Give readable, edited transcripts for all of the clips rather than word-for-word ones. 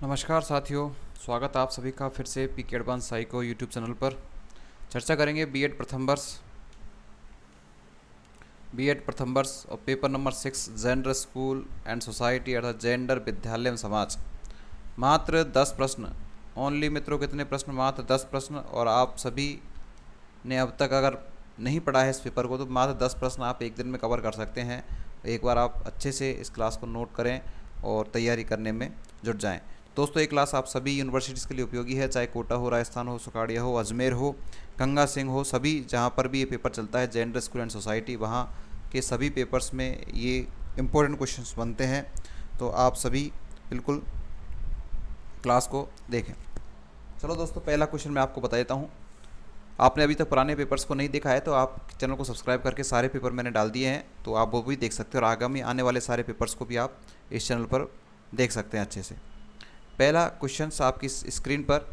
नमस्कार साथियों, स्वागत आप सभी का फिर से पीके एडवांस साइको यूट्यूब चैनल पर। चर्चा करेंगे बीएड प्रथम वर्ष और paper number 6 gender school and society अर्थात जेंडर विद्यालय एवं समाज। मात्र 10 प्रश्न ओनली मित्रों, कितने प्रश्न? मात्र 10 प्रश्न। और आप सभी ने अब तक अगर नहीं पढ़ा है इस पेपर को तो मात्र 10 प्रश्न आप एक दिन में कवर कर सकते हैं। एक बार आप अच्छे से इस क्लास को नोट करें और तैयारी करने में जुट जाएं। दोस्तों, ये क्लास आप सभी यूनिवर्सिटीज़ के लिए उपयोगी है, चाहे कोटा हो, राजस्थान हो, सुखाड़िया हो, अजमेर हो, गंगा सिंह हो, सभी जहाँ पर भी ये पेपर चलता है जेंडर स्कूल एंड सोसाइटी, वहाँ के सभी पेपर्स में ये इम्पोर्टेंट क्वेश्चंस बनते हैं। तो आप सभी बिल्कुल क्लास को देखें। चलो दोस्तों, पहला क्वेश्चन मैं आपको बता देता हूँ। आपने अभी तक पुराने पेपर्स को नहीं देखा है तो आप चैनल को सब्सक्राइब करके सारे पेपर मैंने डाल दिए हैं, तो आप वो भी देख सकते हो और आगामी आने वाले सारे पेपर्स को भी आप इस चैनल पर देख सकते हैं अच्छे से। पहला क्वेश्चन आपकी स्क्रीन पर,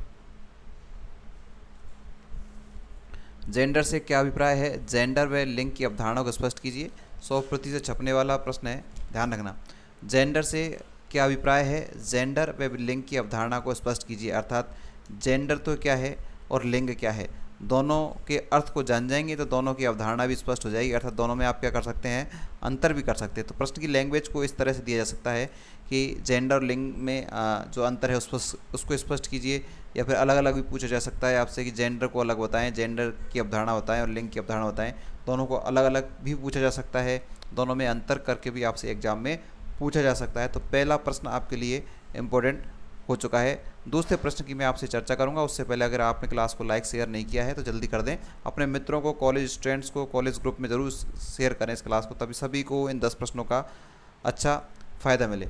जेंडर से क्या अभिप्राय है? जेंडर व लिंग की अवधारणा को स्पष्ट कीजिए। 100% छपने वाला प्रश्न है, ध्यान रखना। जेंडर से क्या अभिप्राय है? जेंडर व लिंग की अवधारणा को स्पष्ट कीजिए। अर्थात जेंडर तो क्या है और लिंग क्या है, दोनों के अर्थ को जान जाएंगे तो दोनों की अवधारणा भी स्पष्ट हो जाएगी। अर्थात दोनों में आप क्या कर सकते हैं, अंतर भी कर सकते हैं। तो प्रश्न की लैंग्वेज को इस तरह से दिया जा सकता है कि जेंडर और लिंग में जो अंतर है उसको स्पष्ट कीजिए, या फिर अलग अलग भी पूछा जा सकता है आपसे कि जेंडर को अलग बताएं, जेंडर की अवधारणा बताएं और लिंग की अवधारणा बताएं। दोनों को अलग अलग भी पूछा जा सकता है, दोनों में अंतर करके भी आपसे एग्जाम में पूछा जा सकता है। तो पहला प्रश्न आपके लिए इम्पोर्टेंट हो चुका है। दूसरे प्रश्न की मैं आपसे चर्चा करूंगा, उससे पहले अगर आपने क्लास को लाइक शेयर नहीं किया है तो जल्दी कर दें। अपने मित्रों को, कॉलेज स्टूडेंट्स को कॉलेज ग्रुप में ज़रूर शेयर करें इस क्लास को, तभी सभी को इन 10 प्रश्नों का अच्छा फ़ायदा मिले।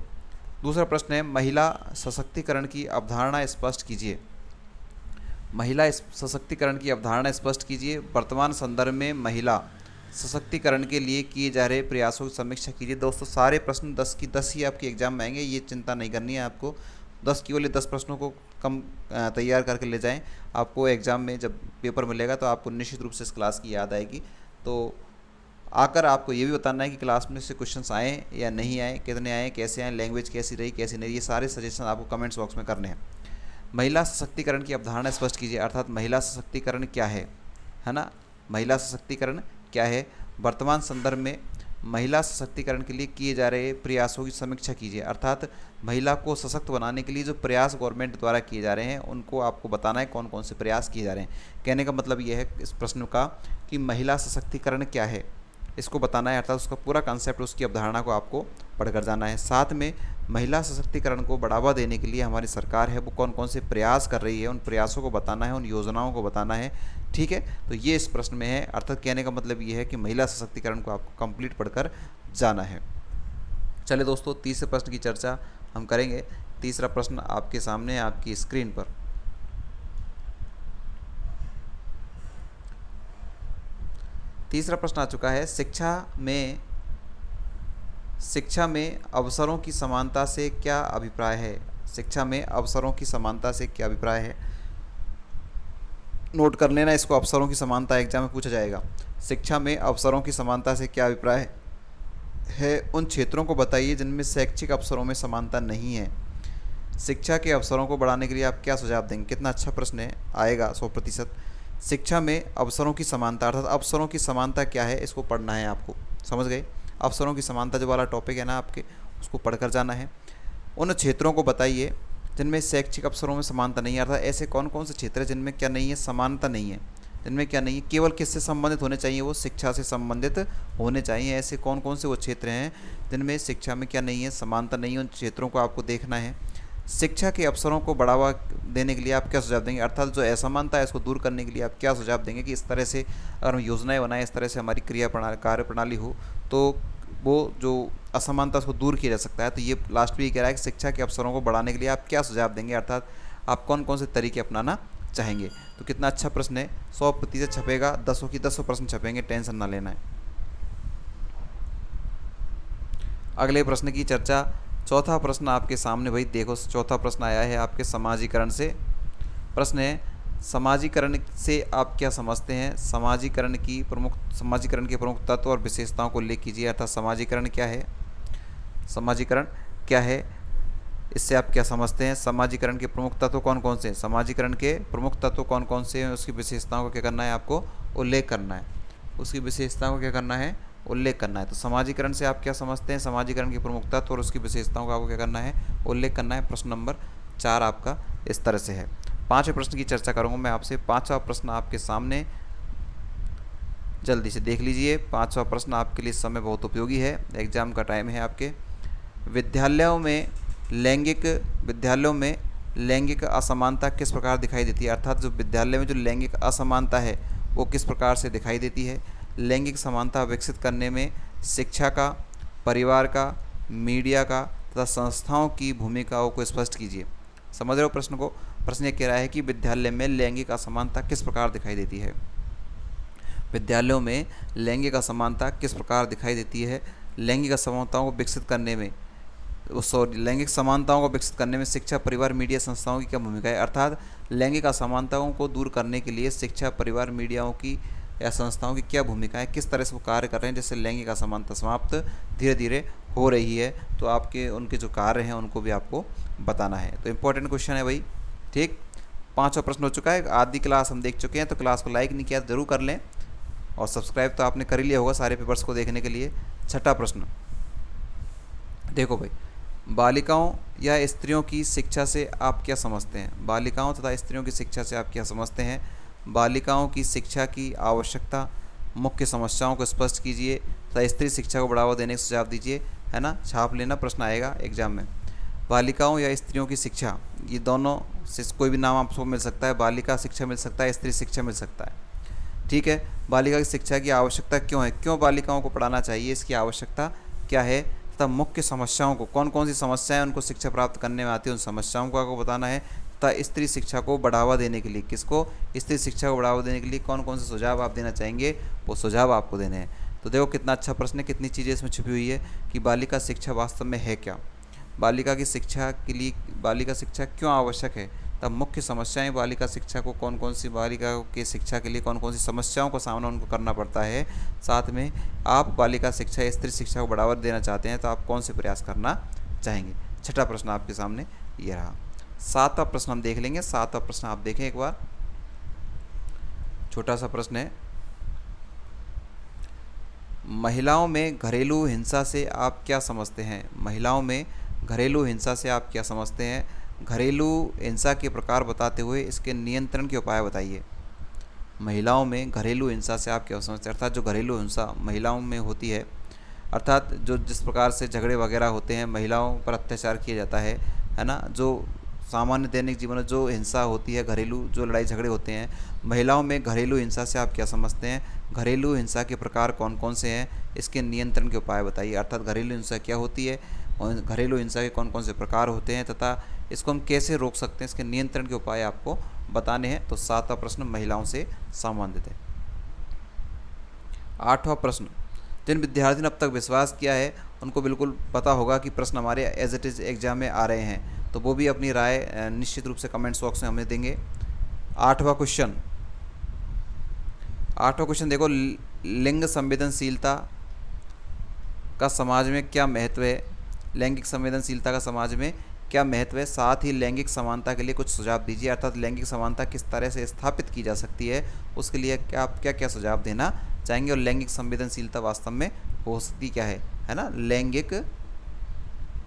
दूसरा प्रश्न है, महिला सशक्तिकरण की अवधारणा स्पष्ट कीजिए। महिला सशक्तिकरण की अवधारणा स्पष्ट कीजिए। वर्तमान संदर्भ में महिला सशक्तिकरण के लिए किए जा रहे प्रयासों की समीक्षा कीजिए। दोस्तों, सारे प्रश्न 10 की 10 ही आपके एग्जाम में आएंगे, ये चिंता नहीं करनी है आपको। 10 की वाले 10 प्रश्नों को कम तैयार करके ले जाएं। आपको एग्ज़ाम में जब पेपर मिलेगा तो आपको निश्चित रूप से इस क्लास की याद आएगी। तो आकर आपको ये भी बताना है कि क्लास में से क्वेश्चंस आए या नहीं आए, कितने आए, कैसे आए, लैंग्वेज कैसी रही, कैसी नहीं, ये सारे सजेशन आपको कमेंट्स बॉक्स में करने हैं। महिला सशक्तिकरण की अवधारणा स्पष्ट कीजिए। अर्थात महिला सशक्तिकरण क्या है ना? महिला सशक्तिकरण क्या है? वर्तमान संदर्भ में महिला सशक्तिकरण के लिए किए जा रहे प्रयासों की समीक्षा कीजिए। अर्थात महिला को सशक्त बनाने के लिए जो प्रयास गवर्नमेंट द्वारा किए जा रहे हैं उनको आपको बताना है कौन कौन से प्रयास किए जा रहे हैं। कहने का मतलब ये है इस प्रश्न का कि महिला सशक्तिकरण क्या है, इसको बताना है। अर्थात उसका पूरा कॉन्सेप्ट, उसकी अवधारणा को आपको पढ़कर जाना है। साथ में महिला सशक्तिकरण को बढ़ावा देने के लिए हमारी सरकार है वो कौन कौन से प्रयास कर रही है, उन प्रयासों को बताना है, उन योजनाओं को बताना है। ठीक है, तो ये इस प्रश्न में है। अर्थात कहने का मतलब ये है कि महिला सशक्तिकरण को आपको कंप्लीट पढ़कर जाना है। चलिए दोस्तों, तीसरे प्रश्न की चर्चा हम करेंगे। तीसरा प्रश्न आपके सामने है, आपकी स्क्रीन पर। तीसरा प्रश्न आ चुका है, शिक्षा में अवसरों की समानता से क्या अभिप्राय है? शिक्षा में अवसरों की समानता से क्या अभिप्राय है? नोट कर लेना इसको, अवसरों की समानता एग्जाम में पूछा जाएगा। शिक्षा में अवसरों की समानता से क्या अभिप्राय है? उन क्षेत्रों को बताइए जिनमें शैक्षिक अवसरों में समानता नहीं है। शिक्षा के अवसरों को बढ़ाने के लिए आप क्या सुझाव देंगे? कितना अच्छा प्रश्न है, आएगा 100%। शिक्षा में अवसरों की समानता, अर्थात अवसरों की समानता क्या है, इसको पढ़ना है आपको। समझ गए? अवसरों की समानता जो वाला टॉपिक है ना आपके, उसको पढ़कर जाना है। उन क्षेत्रों को बताइए जिनमें शैक्षिक अवसरों में समानता नहीं है। अर्थात ऐसे कौन कौन से क्षेत्र है जिनमें क्या नहीं है, समानता नहीं है, जिनमें क्या नहीं है, केवल किससे संबंधित होने चाहिए, वो शिक्षा से संबंधित होने चाहिए। ऐसे कौन कौन से वो क्षेत्र हैं जिनमें शिक्षा में क्या नहीं है, समानता नहीं है, उन क्षेत्रों को आपको देखना है। शिक्षा के अवसरों को बढ़ावा देने के लिए आप क्या सुझाव देंगे? अर्थात जो असमानता है इसको दूर करने के लिए आप क्या सुझाव देंगे कि इस तरह से अगर हम योजनाएं बनाएं, इस तरह से हमारी कार्य प्रणाली हो तो वो जो असमानता उसको दूर किया जा सकता है। तो ये लास्ट में ये कह रहा है कि शिक्षा के अवसरों को बढ़ाने के लिए आप क्या सुझाव देंगे, अर्थात आप कौन कौन से तरीके अपनाना चाहेंगे। तो कितना अच्छा प्रश्न है, 100% छपेगा, 10 की 10 प्रश्न छपेंगे, टेंशन ना लेना है। अगले प्रश्न की चर्चा। चौथा प्रश्न आपके सामने, भाई देखो, चौथा प्रश्न आया है आपके समाजीकरण से। प्रश्न है, समाजीकरण से आप क्या समझते हैं? समाजीकरण के प्रमुख तत्व और विशेषताओं को उल्लेख कीजिए। अर्थात समाजीकरण क्या है, समाजीकरण क्या है, इससे आप क्या समझते हैं? समाजीकरण के प्रमुख तत्व कौन कौन से हैं? समाजीकरण के प्रमुख तत्व कौन कौन से हैं, उसकी विशेषताओं को क्या करना है, आपको उल्लेख करना है। उसकी विशेषताओं को क्या करना है, उल्लेख करना है। तो समाजीकरण से आप क्या समझते हैं? समाजीकरण के प्रमुख तत्व और उसकी विशेषताओं का आपको क्या करना है, उल्लेख करना है। प्रश्न नंबर 4 आपका इस तरह से है। 5वें प्रश्न की चर्चा करूँगा मैं आपसे। 5वां प्रश्न आपके सामने, जल्दी से देख लीजिए। 5वां प्रश्न आपके लिए इस समय बहुत उपयोगी है, एग्जाम का टाइम है आपके। विद्यालयों में लैंगिक असमानता किस प्रकार दिखाई देती है? अर्थात जो विद्यालय में जो लैंगिक असमानता है वो किस प्रकार से दिखाई देती है? लैंगिक समानता विकसित करने में शिक्षा का, परिवार का, मीडिया का तथा संस्थाओं की भूमिकाओं को स्पष्ट कीजिए। समझ रहे हो प्रश्न को? प्रश्न ये कह रहा है कि विद्यालय में लैंगिक असमानता किस प्रकार दिखाई देती है। विद्यालयों में लैंगिक असमानता किस प्रकार दिखाई देती है? लैंगिक असमानताओं को विकसित करने में लैंगिक समानताओं को विकसित करने में शिक्षा, परिवार, मीडिया, संस्थाओं की क्या भूमिका है? अर्थात लैंगिक असमानताओं को दूर करने के लिए शिक्षा, परिवार, मीडियाओं की या संस्थाओं की क्या भूमिका है, किस तरह से वो कार्य कर रहे हैं जिससे लैंगिक असमानता समाप्त धीरे धीरे हो रही है। तो आपके उनके जो कार्य हैं उनको भी आपको बताना है। तो इम्पोर्टेंट क्वेश्चन है भाई, ठीक। 5वां प्रश्न हो चुका है। आधी क्लास हम देख चुके हैं, तो क्लास को लाइक नहीं किया तो जरूर कर लें, और सब्सक्राइब तो आपने कर ही लिया होगा सारे पेपर्स को देखने के लिए। 6वां प्रश्न देखो भाई, बालिकाओं या स्त्रियों की शिक्षा से आप क्या समझते हैं? बालिकाओं तथा स्त्रियों की शिक्षा से आप क्या समझते हैं? बालिकाओं की शिक्षा की आवश्यकता, मुख्य समस्याओं को स्पष्ट कीजिए तथा स्त्री शिक्षा को बढ़ावा देने का सुझाव दीजिए, है ना। छाप लेना, प्रश्न आएगा एग्जाम में। बालिकाओं या स्त्रियों की शिक्षा, ये दोनों से कोई भी नाम आपको मिल सकता है। बालिका शिक्षा मिल सकता है, स्त्री शिक्षा मिल सकता है, ठीक है। बालिका की शिक्षा की आवश्यकता क्यों है, क्यों बालिकाओं को पढ़ाना चाहिए, इसकी आवश्यकता क्या है, तथा मुख्य समस्याओं को, कौन कौन सी समस्याएं उनको शिक्षा प्राप्त करने में आती है, उन समस्याओं को आपको बताना है। तथा स्त्री शिक्षा को बढ़ावा देने के लिए, किसको, स्त्री शिक्षा को बढ़ावा देने के लिए कौन कौन से सुझाव आप देना चाहेंगे, वो सुझाव आपको देने हैं। तो देखो कितना अच्छा प्रश्न है, कितनी चीज़ें इसमें छुपी हुई है कि बालिका शिक्षा वास्तव में है क्या, बालिका की शिक्षा के लिए बालिका शिक्षा क्यों आवश्यक है, तब मुख्य समस्याएं बालिका शिक्षा को कौन कौन सी, बालिका की शिक्षा के लिए कौन कौन सी समस्याओं का सामना उनको करना पड़ता है। साथ में आप बालिका शिक्षा या स्त्री शिक्षा को बढ़ावा देना चाहते हैं तो आप कौन से प्रयास करना चाहेंगे। 6वां प्रश्न आपके सामने ये रहा। 7वां प्रश्न हम देख लेंगे। 7वां प्रश्न आप देखें एक बार, छोटा सा प्रश्न है। महिलाओं में घरेलू हिंसा से आप क्या समझते हैं? महिलाओं में घरेलू हिंसा से आप क्या समझते हैं? घरेलू हिंसा के प्रकार बताते हुए इसके नियंत्रण के उपाय बताइए। महिलाओं में घरेलू हिंसा से आप क्या समझते हैं? अर्थात जो घरेलू हिंसा महिलाओं में होती है, अर्थात जो जिस प्रकार से झगड़े वगैरह होते हैं, महिलाओं पर अत्याचार किया जाता है ना। जो सामान्य दैनिक जीवन में जो हिंसा होती है, घरेलू जो लड़ाई झगड़े होते हैं, महिलाओं में घरेलू हिंसा से आप क्या समझते हैं? घरेलू हिंसा के प्रकार कौन कौन से हैं, इसके नियंत्रण के उपाय बताइए। अर्थात घरेलू हिंसा क्या होती है और घरेलू हिंसा के कौन कौन से प्रकार होते हैं तथा इसको हम कैसे रोक सकते हैं, इसके नियंत्रण के उपाय आपको बताने हैं। तो 7वां प्रश्न महिलाओं से संबंधित है। 8वां प्रश्न, जिन विद्यार्थी ने अब तक विश्वास किया है उनको बिल्कुल पता होगा कि प्रश्न हमारे एज इट इज़ एग्जाम में आ रहे हैं, तो वो भी अपनी राय निश्चित रूप से कमेंट्स बॉक्स में हमें देंगे। 8वां क्वेश्चन देखो, लिंग संवेदनशीलता का समाज में क्या महत्व है? लैंगिक संवेदनशीलता का समाज में क्या महत्व है? साथ ही लैंगिक समानता के लिए कुछ सुझाव दीजिए। अर्थात लैंगिक समानता किस तरह से स्थापित की जा सकती है, उसके लिए क्या आप क्या क्या सुझाव देना चाहेंगे, और लैंगिक संवेदनशीलता वास्तव में हो सकती क्या है ना। लैंगिक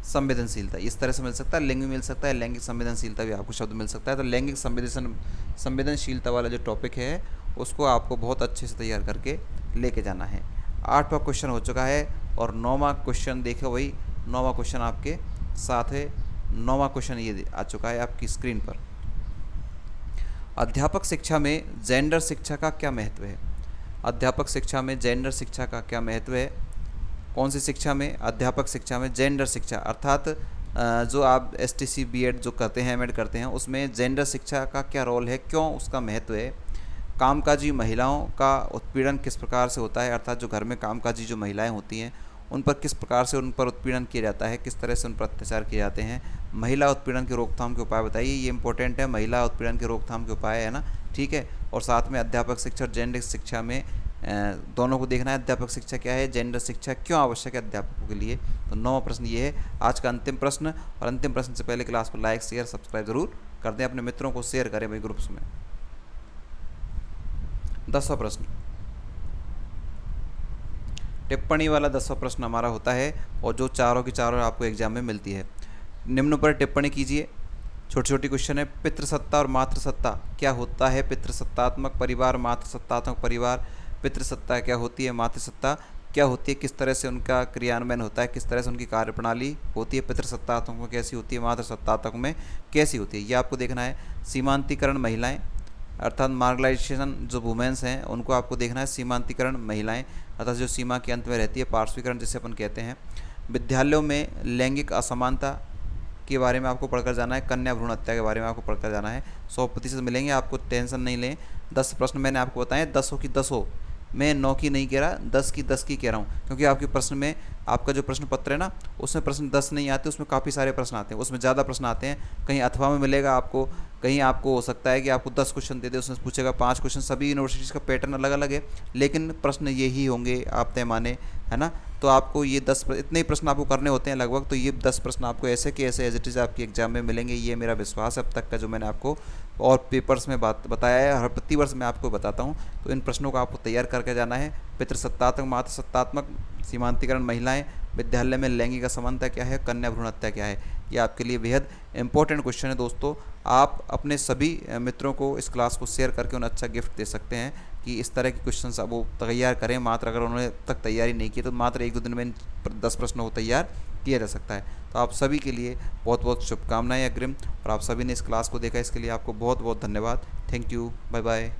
संवेदनशीलता इस तरह से मिल सकता है, लिंग भी मिल सकता है, लैंगिक संवेदनशीलता भी आपको शब्द मिल सकता है। तो लैंगिक संवेदनशीलता वाला जो टॉपिक है उसको आपको बहुत अच्छे से तैयार करके लेके जाना है। 8वां क्वेश्चन हो चुका है और 9वां क्वेश्चन देखो वही 9वां क्वेश्चन आपके साथ है। 9वां क्वेश्चन ये आ चुका है आपकी स्क्रीन पर। अध्यापक शिक्षा में जेंडर शिक्षा का क्या महत्व है? अध्यापक शिक्षा में जेंडर शिक्षा का क्या महत्व है? कौन सी शिक्षा में? अध्यापक शिक्षा में जेंडर शिक्षा, अर्थात जो आप STC B.Ed जो करते हैं, M.Ed करते हैं, उसमें जेंडर शिक्षा का क्या रोल है, क्यों उसका महत्व है? कामकाजी महिलाओं का उत्पीड़न किस प्रकार से होता है? अर्थात जो घर में कामकाजी जो महिलाएं होती हैं उन पर किस प्रकार से उन पर उत्पीड़न किया जाता है, किस तरह से उन पर अत्याचार किए जाते हैं। महिला उत्पीड़न की रोकथाम के उपाय बताइए। ये इंपॉर्टेंट है, महिला उत्पीड़न की रोकथाम के उपाय है ना, ठीक है। और साथ में अध्यापक शिक्षा और जेंडर शिक्षा में दोनों को देखना है। अध्यापक शिक्षा क्या है, जेंडर शिक्षा क्यों आवश्यक है अध्यापकों के लिए। तो 9वां प्रश्न ये है आज का अंतिम प्रश्न। और अंतिम प्रश्न से पहले क्लास को लाइक शेयर सब्सक्राइब जरूर कर दें, अपने मित्रों को शेयर करें भाई ग्रुप्स में। 10वां प्रश्न, टिप्पणी वाला 10वां प्रश्न हमारा होता है और जो चारों की चारों आपको एग्जाम में मिलती है। निम्न पर टिप्पणी कीजिए। छोटी छोटी क्वेश्चन है। पितृसत्ता और मातृसत्ता क्या होता है। पितृसत्तात्मक परिवार, मातृसत्तात्मक परिवार। पितृसत्ता क्या होती है, मातृसत्ता क्या होती है, किस तरह से उनका क्रियान्वयन होता है, किस तरह से उनकी कार्यप्रणाली होती है, पितृसत्तात्मक में कैसी होती है, मातृसत्तात्मक में कैसी होती है, ये आपको देखना है। सीमांतीकरण महिलाएं अर्थात मार्गलाइजेशन जो वुमेन्स हैं उनको आपको देखना है। सीमांतीकरण महिलाएं अर्थात जो सीमा के अंत में रहती है, पार्श्वीकरण जिसे अपन कहते हैं। विद्यालयों में लैंगिक असमानता के बारे में आपको पढ़कर जाना है। कन्या भ्रूण हत्या के बारे में आपको पढ़कर जाना है। 100% मिलेंगे आपको, टेंशन नहीं लें। 10 प्रश्न मैंने आपको बताए, 10 की 10, मैं 9 की नहीं कह रहा, 10 की 10 की कह रहा हूँ, क्योंकि आपके प्रश्न में आपका जो प्रश्न पत्र है ना उसमें प्रश्न 10 नहीं आते, उसमें काफ़ी सारे प्रश्न आते हैं, उसमें ज़्यादा प्रश्न आते हैं। कहीं अथवा में मिलेगा आपको, कहीं आपको हो सकता है कि आपको 10 क्वेश्चन दे दे, उसमें पूछेगा 5 क्वेश्चन। सभी यूनिवर्सिटीज़ का पैटर्न अलग अलग है, लेकिन प्रश्न यही होंगे आप तय माने, है ना। तो आपको ये 10 इतने ही प्रश्न आपको करने होते हैं लगभग। तो ये 10 प्रश्न आपको ऐसे के ऐसे एज इट इज़ आपके एग्जाम में मिलेंगे, ये मेरा विश्वास है अब तक का जो मैंने आपको और पेपर्स में बताया है, हर प्रतिवर्ष मैं आपको बताता हूँ। तो इन प्रश्नों को आपको तैयार करके जाना है। पितृसत्तात्मक, मातृसत्तात्मक, सीमांतीकरण महिलाएं, विद्यालय में लैंगिक असमानता क्या है, कन्या भ्रूण हत्या क्या है, ये आपके लिए बेहद इंपॉर्टेंट क्वेश्चन है दोस्तों। आप अपने सभी मित्रों को इस क्लास को शेयर करके उन्हें अच्छा गिफ्ट दे सकते हैं कि इस तरह के क्वेश्चन अब वो तैयार करें। मात्र अगर उन्होंने तक तैयारी नहीं की तो मात्र 1-2 दिन में इन 10 प्रश्नों को तैयार किया जा सकता है। तो आप सभी के लिए बहुत बहुत शुभकामनाएं अग्रिम। और आप सभी ने इस क्लास को देखा, इसके लिए आपको बहुत बहुत धन्यवाद। Thank you, bye bye.